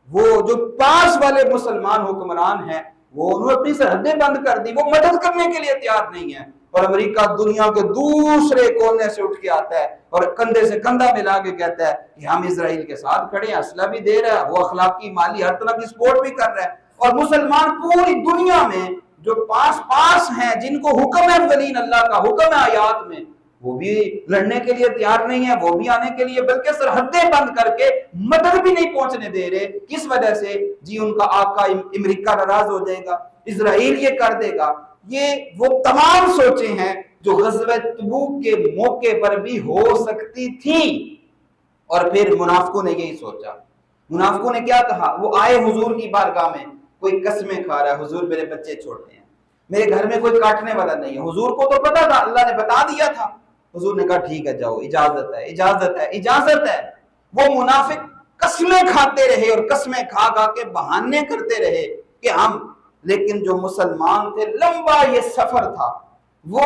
وہ جو پاس والے مسلمان حکمران ہیں وہ انہوں نے اپنی سرحدیں بند کر دی، وہ مدد کرنے کے لیے تیار نہیں ہے. اور امریکہ دنیا کے دوسرے کونے سے اٹھ کے آتا ہے اور کندھے سے کندھا ملا کے کہتا ہے کہ ہم اسرائیل کے ساتھ کھڑے ہیں، اسلحہ بھی دے رہا ہے، وہ اخلاقی مالی ہر طرح کی سپورٹ بھی کر رہا ہے. اور مسلمان پوری دنیا میں جو پاس ہیں، جن کو حکم ہے ولین اللہ کا حکم ہے آیات میں، وہ بھی لڑنے کے لیے تیار نہیں ہے، وہ بھی آنے کے لیے، بلکہ سرحدیں بند کر کے مدد بھی نہیں پہنچنے دے رہے. کس وجہ سے؟ جی ان کا آقا امریکہ ناراض ہو جائے گا، اسرائیل یہ کر دے گا. یہ وہ تمام سوچیں ہیں جو غزوہ تبوک کے موقع پر بھی ہو سکتی تھی. اور پھر منافقوں نے یہی سوچا. منافقوں نے کیا کہا؟ وہ آئے حضور کی بارگاہ میں، کوئی قسمیں کھا رہا ہے، حضور میرے بچے چھوٹے ہیں، میرے گھر میں کوئی کاٹنے والا نہیں ہے. حضور کو تو پتا تھا، اللہ نے بتا دیا تھا. حضور نے کہا ٹھیک ہے جاؤ، اجازت ہے اجازت ہے اجازت ہے. وہ منافق قسمیں کھاتے رہے اور قسمیں کھا کھا کے بہانے کرتے رہے کہ ہم. لیکن جو مسلمان تھے، لمبا یہ سفر تھا، وہ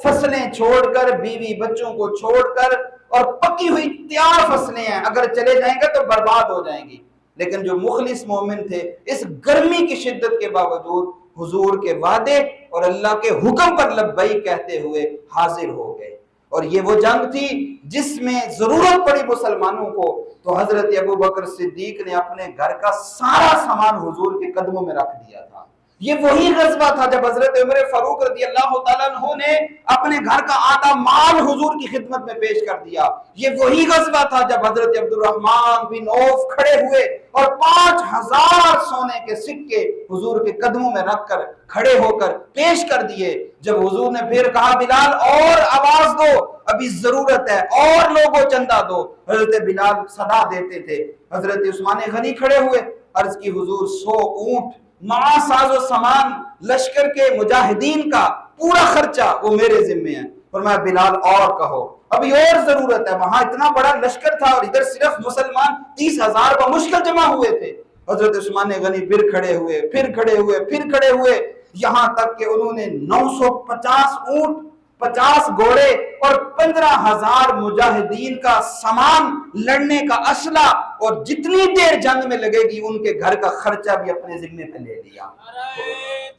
فصلیں چھوڑ کر، بیوی بچوں کو چھوڑ کر، اور پکی ہوئی تیار فصلیں ہیں، اگر چلے جائیں گے تو برباد ہو جائیں گی. لیکن جو مخلص مومن تھے، اس گرمی کی شدت کے باوجود حضور کے وعدے اور اللہ کے حکم پر لبیک کہتے ہوئے حاضر ہو گئے. اور یہ وہ جنگ تھی جس میں ضرورت پڑی مسلمانوں کو تو حضرت ابو بکر صدیق نے اپنے گھر کا سارا سامان حضور کے قدموں میں رکھ دیا تھا. یہ وہی غزوہ تھا جب حضرت عمر فاروق رضی اللہ تعالیٰ عنہ نے اپنے گھر کا آدھا مال حضور کی خدمت میں پیش کر دیا. یہ وہی غزوہ تھا جب حضرت عبد الرحمن بن عوف کھڑے ہوئے اور 5000 سونے کے سکے حضور کے قدموں میں رکھ کر کھڑے ہو کر پیش کر دیے. جب حضور نے پھر کہا بلال اور آواز دو، ابھی ضرورت ہے، اور لوگوں چندہ دو، حضرت بلال صدا دیتے تھے. حضرت عثمان غنی کھڑے ہوئے، عرض کی حضور 100 اونٹ مع ساز و سامان لشکر کے مجاہدین کا پورا خرچہ وہ میرے ذمے ہے. فرمایا بلال اور کہو، ابھی اور ضرورت ہے. وہاں اتنا بڑا لشکر تھا اور ادھر صرف مسلمان 30,000 بمشکل جمع ہوئے تھے. حضرت عثمان غنی پھر کھڑے ہوئے، پھر کھڑے ہوئے، پھر کھڑے ہوئے، یہاں تک کہ انہوں نے 950 اونٹ، 50 گھوڑے اور 15,000 مجاہدین کا سامان، لڑنے کا اسلحہ اور جتنی دیر جنگ میں لگے گی ان کے گھر کا خرچہ بھی اپنے ذمے پہ لے لیا. نعرہ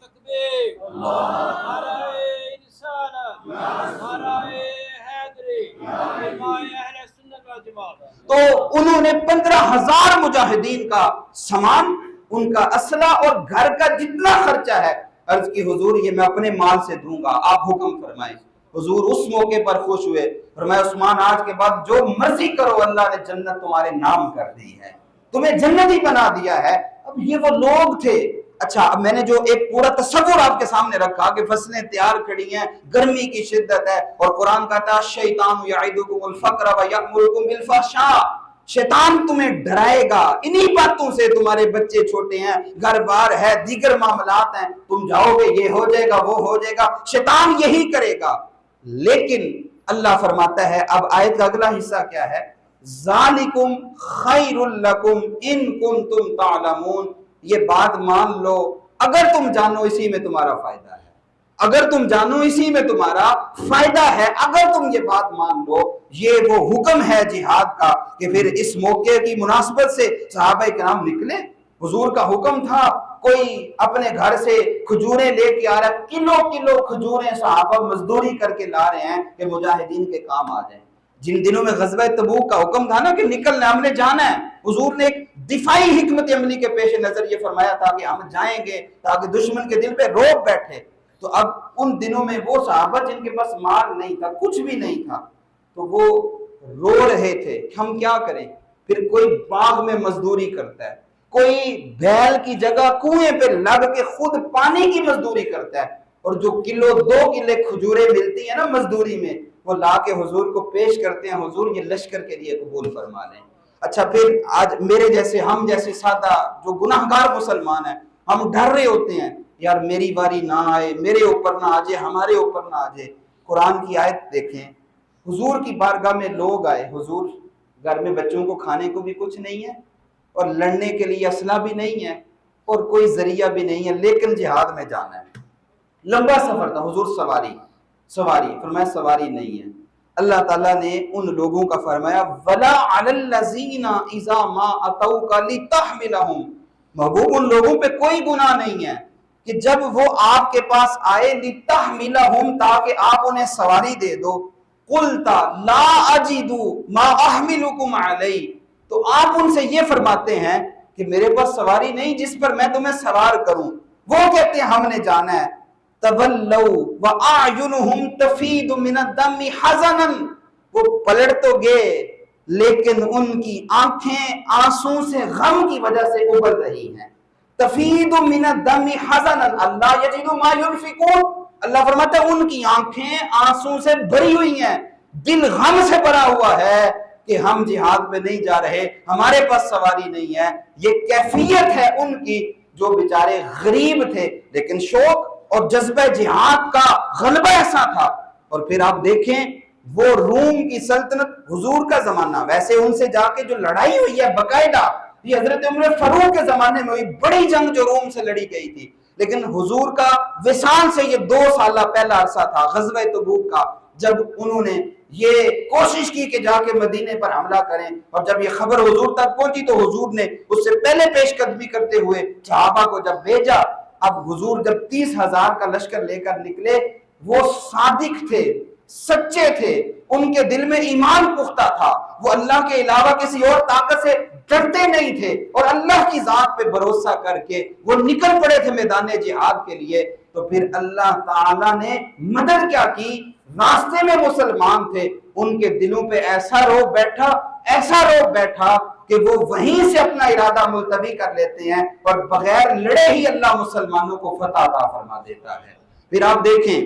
تکبیر، نعرہ رسالت، نعرہ حیدری، علماء اہل سنت والجماعت. تو انہوں نے 15,000 مجاہدین کا سامان، ان کا اسلحہ اور گھر کا جتنا خرچہ ہے، عرض کی حضور یہ میں اپنے مال سے دوں گا، آپ حکم فرمائیں. حضور اس موقع پر خوش ہوئے، فرمایا عثمان آج کے بعد جو مرضی کرو، اللہ نے جنت تمہارے نام کر دی ہے، تمہیں جنتی بنا دیا ہے. اب یہ وہ لوگ تھے. اچھا، اب میں نے جو ایک پورا تصور آپ کے سامنے رکھا کہ فصلیں تیار کھڑی ہیں، گرمی کی شدت ہے، اور قرآن کہتا ہے الشیطان یعدکم الفقر ویأمرکم بالفحشاء، شیطان تمہیں ڈرائے گا انہی باتوں سے، تمہارے بچے چھوٹے ہیں، گھر بار ہے، دیگر معاملات ہیں، تم جاؤ گے یہ ہو جائے گا وہ ہو جائے گا، شیطان یہی کرے گا. لیکن اللہ فرماتا ہے، اب آیت کا اگلا حصہ کیا ہے؟ ذالکم خیر لکم ان کنتم تعلمون. یہ بات مان لو اگر تم جانو اسی میں تمہارا فائدہ ہے، اگر تم جانو اسی میں تمہارا فائدہ ہے، اگر تم یہ بات مان لو. یہ وہ حکم ہے جہاد کا کہ پھر اس موقع کی مناسبت سے صحابہ کرام نکلے. حضور کا حکم تھا، کوئی اپنے گھر سے کھجوریں لے کے آ رہا ہے، کلو کلو کھجوریں صحابہ مزدوری کر کے لا رہے ہیں کہ مجاہدین کے کام آ جائیں. جن دنوں میں غزوہ تبوک کا حکم تھا نا کہ نکلنا، ہم نے جانا ہے، حضور نے ایک دفاعی حکمت عملی کے پیش نظر یہ فرمایا تھا کہ ہم جائیں گے تاکہ دشمن کے دل پہ روب بیٹھے. تو اب ان دنوں میں وہ صحابہ جن کے پاس مال نہیں تھا، کچھ بھی نہیں تھا، تو وہ رو رہے تھے کہ ہم کیا کریں. پھر کوئی باغ میں مزدوری کرتا ہے، کوئی بیل کی جگہ کنویں پہ لگ کے خود پانی کی مزدوری کرتا ہے، اور جو کلو 2 کلے کھجوریں ملتی ہیں نا مزدوری میں، وہ لا کے حضور کو پیش کرتے ہیں، حضور یہ لشکر کے لیے قبول فرما لیں. اچھا، پھر آج میرے جیسے، ہم جیسے سادہ جو گناہگار مسلمان ہیں، ہم ڈر رہے ہوتے ہیں یار میری باری نہ آئے، میرے اوپر نہ آ جائے، ہمارے اوپر نہ آ جائے. قرآن کی آیت دیکھیں، حضور کی بارگاہ میں لوگ آئے، حضور گھر میں بچوں کو کھانے کو بھی کچھ نہیں ہے، اور لڑنے کے لیے اسلحہ بھی نہیں ہے، اور کوئی ذریعہ بھی نہیں ہے، لیکن جہاد میں جانا ہے. لمبا سفر تھا، حضور سواری فرمایا سواری نہیں ہے. اللہ تعالیٰ نے ان لوگوں کا فرمایا وَلَا عَلَى الَّذِينَ إِذَا مَا أَتَوْكَ لِتَحْمِلَهُمْ، محبوب ان لوگوں پہ کوئی گناہ نہیں ہے کہ جب وہ آپ کے پاس آئے لِتَحْمِلَهُمْ، تاکہ آپ انہیں سواری دے دو، قُلْتَ لَا أَجِدُ مَا أَحْمِلُكُمْ عَلَيْهِ، تو آپ ان سے یہ فرماتے ہیں کہ میرے پاس سواری نہیں جس پر میں تمہیں سوار کروں، وہ کہتے ہیں ہم نے جانا ہے، تولوا وَأَعْيُنُهُمْ تَفِيضُ مِنَ الدَّمِّ حَزَنًا، وہ پلٹ تو گئے لیکن ان کی آنکھیں آنسوں سے غم کی وجہ سے ابل رہی ہیں۔ تفیض من الدم حزنا اللہ یجد ما ينفقون، اللہ فرماتا ہے ان کی آنکھیں آنسوں سے بھری ہوئی ہیں، دل غم سے بھرا ہوا ہے کہ ہم جہاد پہ نہیں جا رہے، ہمارے پاس سواری نہیں ہے۔ یہ کیفیت ہے ان کی جو بیچارے غریب تھے لیکن شوق اور جذبہ جہاد کا غلبہ ایسا تھا۔ اور پھر آپ دیکھیں وہ روم کی سلطنت، حضور کا زمانہ، ویسے ان سے جا کے جو لڑائی ہوئی ہے باقاعدہ، یہ حضرت عمر فاروق کے زمانے میں ہوئی بڑی جنگ جو روم سے لڑی گئی تھی، لیکن حضور کا وصال سے یہ 2 سالہ پہلا عرصہ تھا غزوہ تبوک کا، جب انہوں نے یہ کوشش کی کہ جا کے مدینے پر حملہ کریں، اور جب یہ خبر حضور تک پہنچی تو حضور نے اس سے پہلے پیش قدمی کرتے ہوئے صحابہ کو جب بھیجا۔ اب حضور جب 30,000 کا لشکر لے کر نکلے، وہ صادق تھے، سچے تھے، ان کے دل میں ایمان پختہ تھا، وہ اللہ کے علاوہ کسی اور طاقت سے ڈرتے نہیں تھے، اور اللہ کی ذات پہ بھروسہ کر کے وہ نکل پڑے تھے میدان جہاد کے لیے۔ تو پھر اللہ تعالیٰ نے مدد کیا کی، راستے میں مسلمان تھے، ان کے دلوں پہ ایسا روب بیٹھا کہ وہ وہیں سے اپنا ارادہ ملتوی کر لیتے ہیں، اور بغیر لڑے ہی اللہ مسلمانوں کو فتح عطا فرما دیتا ہے۔ پھر آپ دیکھیں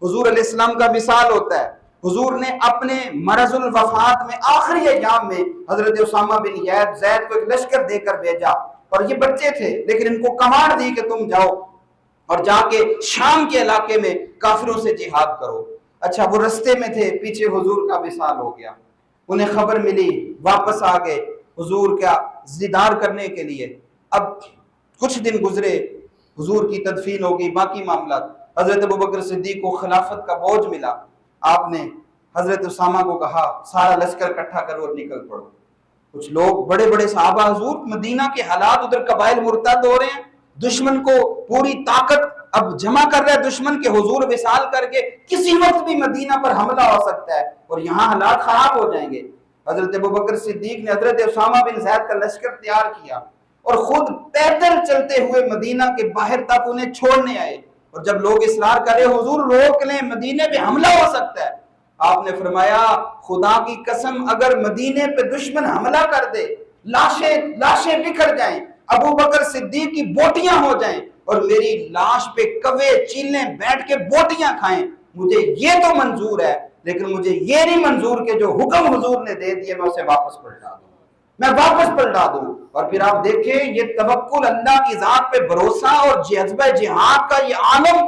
حضور علیہ السلام کا مثال ہوتا ہے، حضور نے اپنے مرض الوفات میں آخری ایام میں حضرت اسامہ بن زید کو ایک لشکر دے کر بھیجا، اور یہ بچے تھے لیکن ان کو کمانڈ دی کہ تم جاؤ اور جا کے شام کے علاقے میں کافروں سے جہاد کرو۔ اچھا وہ رستے میں تھے، پیچھے حضور کا وصال ہو گیا، انہیں خبر ملی، واپس آ گئے حضور کا دیدار کرنے کے لیے۔ اب کچھ دن گزرے، حضور کی تدفین ہو گئی، باقی معاملات، حضرت ابوبکر صدیق کو خلافت کا بوجھ ملا، آپ نے حضرت اسامہ کو کہا سارا لشکر اکٹھا کرو اور نکل پڑو۔ کچھ لوگ بڑے بڑے صحابہ، حضور مدینہ کے حالات، ادھر قبائل مرتد ہو رہے ہیں، دشمن کو پوری طاقت اب جمع کر رہے ہیں، دشمن کے حضور وصال کر کے کسی وقت بھی مدینہ پر حملہ ہو سکتا ہے اور یہاں حالات خراب ہو جائیں گے۔ حضرت ابوبکر صدیق نے حضرت اسامہ بن زید کا لشکر تیار کیا اور خود پیدل چلتے ہوئے مدینہ کے باہر تک انہیں چھوڑنے آئے، اور جب لوگ اصرار کرے حضور روک لیں، مدینے پہ حملہ ہو سکتا ہے، آپ نے فرمایا خدا کی قسم اگر مدینے پہ دشمن حملہ کر دے، لاشیں بکھر جائیں، ابو بکر صدیق کی بوٹیاں ہو جائیں اور میری لاش پہ کوے چیلیں بیٹھ کے بوٹیاں کھائیں، مجھے یہ تو منظور ہے، لیکن مجھے یہ نہیں منظور کہ جو حکم حضور نے دے دیے میں اسے واپس پلٹا دوں۔ اور پھر آپ دیکھیں یہ توکل، اللہ کی ذات پہ بھروسہ اور جذبہ جہاد کا یہ عالم،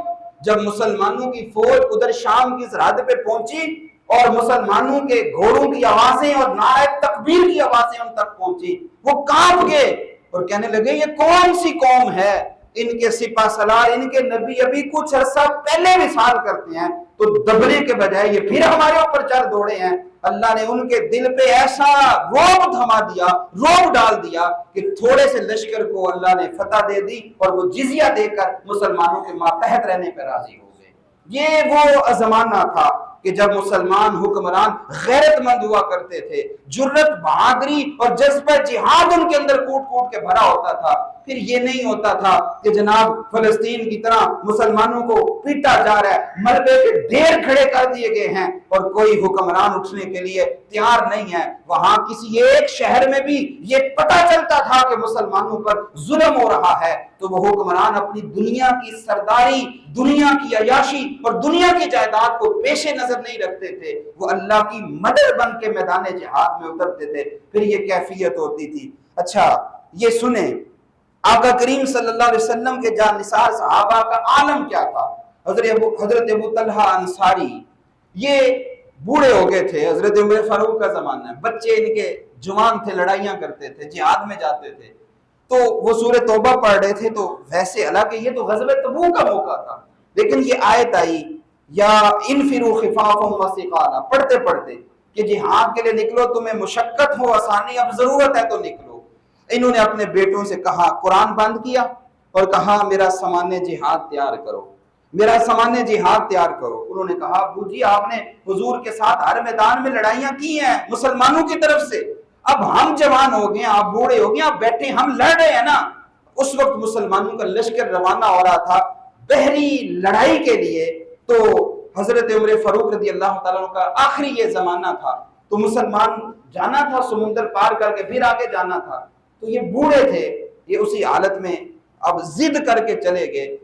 جب مسلمانوں کی فوج ادھر شام کی سرحد پہ پہنچی اور مسلمانوں کے گھوڑوں کی آوازیں اور نعرہ تکبیر کی آوازیں ان تک پہنچی، وہ کانپ گئے اور کہنے لگے یہ کون سی قوم ہے، ان کے سپہ سالار، ان کے نبی ابھی کچھ عرصہ پہلے وصال کرتے ہیں تو دبنے کے بجائے یہ پھر ہمارے اوپر چڑھ دوڑے ہیں۔ اللہ نے ان کے دل پہ ایسا روب تھما دیا، روب ڈال دیا کہ تھوڑے سے لشکر کو اللہ نے فتح دے دی اور وہ جزیہ دے کر مسلمانوں کے ماتحت رہنے پہ راضی ہو گئے۔ یہ وہ زمانہ تھا کہ جب مسلمان حکمران غیرت مند ہوا کرتے تھے، جرت، بہادری اور جذبہ جہاد ان کے اندر کوٹ کوٹ کے بھرا ہوتا تھا۔ پھر یہ نہیں ہوتا تھا کہ جناب فلسطین کی طرح مسلمانوں کو پیٹا جا رہا ہے، ملبے کے ڈھیر کھڑے کر دیے گئے ہیں اور کوئی حکمران اٹھنے کے لیے تیار نہیں ہے۔ وہاں کسی ایک شہر میں بھی یہ پتہ چلتا تھا کہ مسلمانوں پر ظلم ہو رہا ہے تو وہ حکمران اپنی دنیا کی سرداری، دنیا کی عیاشی اور دنیا کی جائیداد کو پیش نظر نہیں رکھتے تھے، وہ اللہ کی مدد بن کے میدان جہاد میں اترتے تھے۔ پھر یہ کیفیت ہوتی تھی۔ اچھا یہ سنیں آقا کریم صلی اللہ علیہ وسلم کے جانثار صحابہ کا عالم کیا تھا۔ حضرت ابو طلحہ انصاری یہ بوڑھے ہو گئے تھے، حضرت عمر فاروق کا زمانہ ہے، بچے ان کے جوان تھے، لڑائیاں کرتے تھے، جہاد میں جاتے تھے، تو وہ سورہ توبہ پڑھ رہے تھے، تو ویسے حالانکہ یہ تو غزوہ تبوک کا موقع تھا، لیکن یہ آیت آئی یا انفروا خفافا وثقالا، پڑھتے پڑھتے کہ جہاد کے لیے نکلو، تمہیں مشقت ہو آسانی اب ضرورت ہے تو نکلو۔ انہوں نے اپنے بیٹوں سے کہا، قرآن بند کیا اور کہا میرا سامان جہاد تیار کرو، میرا سامان جہاد تیار کرو۔ انہوں نے کہا ابو جی آپ نے حضور کے ساتھ ہر میدان میں لڑائیاں کی ہیں مسلمانوں کی طرف سے، اب ہم جوان ہو گئے، آپ بوڑھے ہو گئے، آپ بیٹھے، ہم لڑ رہے ہیں نا۔ اس وقت مسلمانوں کا لشکر روانہ ہو رہا تھا بحری لڑائی کے لیے، تو حضرت عمر فاروق رضی اللہ تعالیٰ عنہ کا آخری یہ زمانہ تھا، تو مسلمان جانا تھا سمندر پار کر کے پھر آگے جانا تھا، تو یہ بوڑھے تھے، یہ اسی حالت میں اب ضد کر کے چلے گئے۔